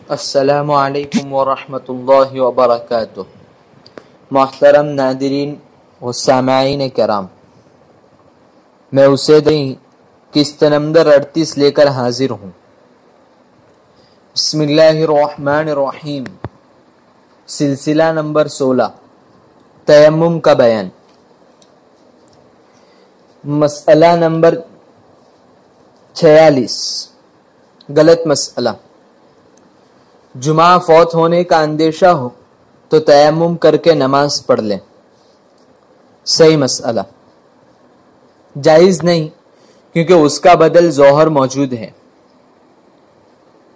السلام علیکم ورحمۃ اللہ وبرکاتہ۔ محترم ناظرین و سامعین کرام، میں اسید قسط نمبر 38 لے کر حاضر ہوں۔ بسم اللہ الرحمن الرحیم، سلسلہ نمبر 16، تیمم کا بیان۔ مسئلہ نمبر 46، غلط مسئلہ۔ جمعہ فوت ہونے کا اندیشہ ہو تو تیمم کر کے نماز پڑھ لیں۔ صحیح مسئلہ۔ جائز نہیں، کیونکہ اس کا بدل ظہر موجود ہے۔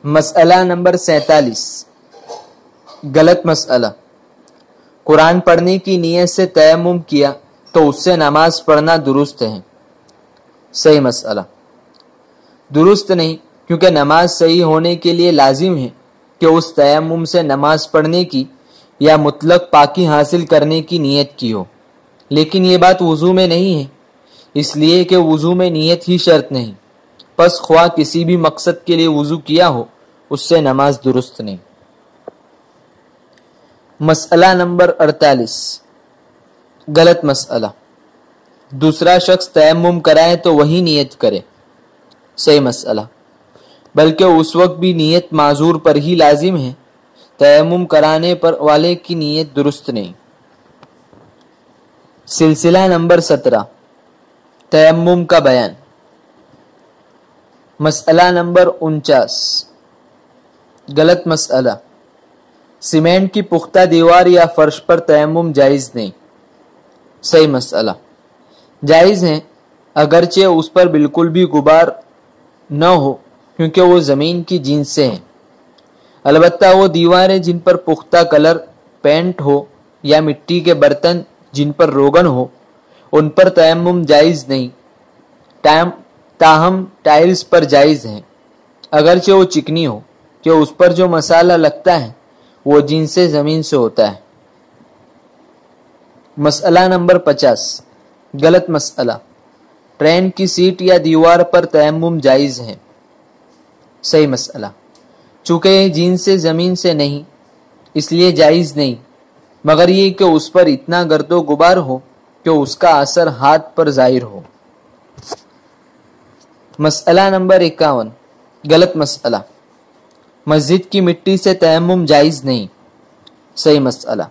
مسئلہ نمبر 47، غلط مسئلہ۔ قرآن پڑھنے کی نیت سے تیمم کیا تو اس سے نماز پڑھنا درست ہے۔ صحیح مسئلہ۔ درست نہیں، کیونکہ نماز صحیح ہونے کے لیے لازم ہے کہ اس تیمم سے نماز پڑھنے کی یا مطلق پاکی حاصل کرنے کی نیت کی ہو، لیکن یہ بات وضو میں نہیں ہے، اس لیے کہ وضو میں نیت ہی شرط نہیں، پس خواہ کسی بھی مقصد کے لیے وضو کیا ہو اس سے نماز درست نہیں۔ مسئلہ نمبر 48، غلط مسئلہ۔ دوسرا شخص تیمم کرائے تو وہی نیت کرے۔ صحیح مسئلہ۔ بلکہ اس وقت بھی نیت معذور پر ہی لازم ہے، تیمم کرانے پر والے کی نیت درست نہیں۔ سلسلہ نمبر 17، تیمم کا بیان۔ مسئلہ نمبر 49، غلط مسئلہ۔ سیمنٹ کی پختہ دیوار یا فرش پر تیمم جائز نہیں۔ صحیح مسئلہ۔ جائز ہیں، اگرچہ اس پر بالکل بھی غبار نہ ہو، کیونکہ وہ زمین کی جنس سے ہیں۔ البتہ وہ دیواریں جن پر پختہ کلر پینٹ ہو یا مٹی کے برتن جن پر روغن ہو، ان پر تیمم جائز نہیں، تاہم ٹائلز پر جائز ہیں، اگرچہ وہ چکنی ہو، کہ اس پر جو مسالہ لگتا ہے وہ جنس زمین سے ہوتا ہے۔ مسئلہ نمبر 50، غلط مسئلہ۔ ٹرین کی سیٹ یا دیوار پر تیمم جائز ہے۔ صحیح مسئلہ۔ چونکہ یہ جنس زمین سے نہیں، اس لیے جائز نہیں، مگر یہ کہ اس پر اتنا گرد و غبار ہو کہ اس کا اثر ہاتھ پر ظاہر ہو۔ مسئلہ نمبر 51، غلط مسئلہ۔ مسجد کی مٹی سے تیمم جائز نہیں۔ صحیح مسئلہ۔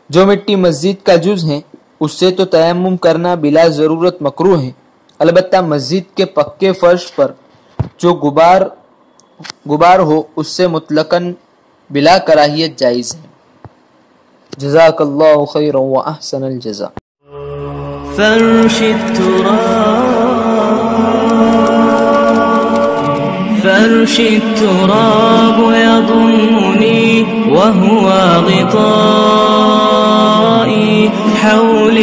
جو مٹی مسجد کا جز ہے اس سے تو تیمم کرنا بلا ضرورت مکروہ ہے، البتہ مسجد کے پکے فرش پر جو غبار ہو اس سے مطلقاً بلا کراہیت جائز ہے۔ جزاک اللہ خیرا و احسن الجزاء۔ فرش التراب يضمني وهو غطائي حول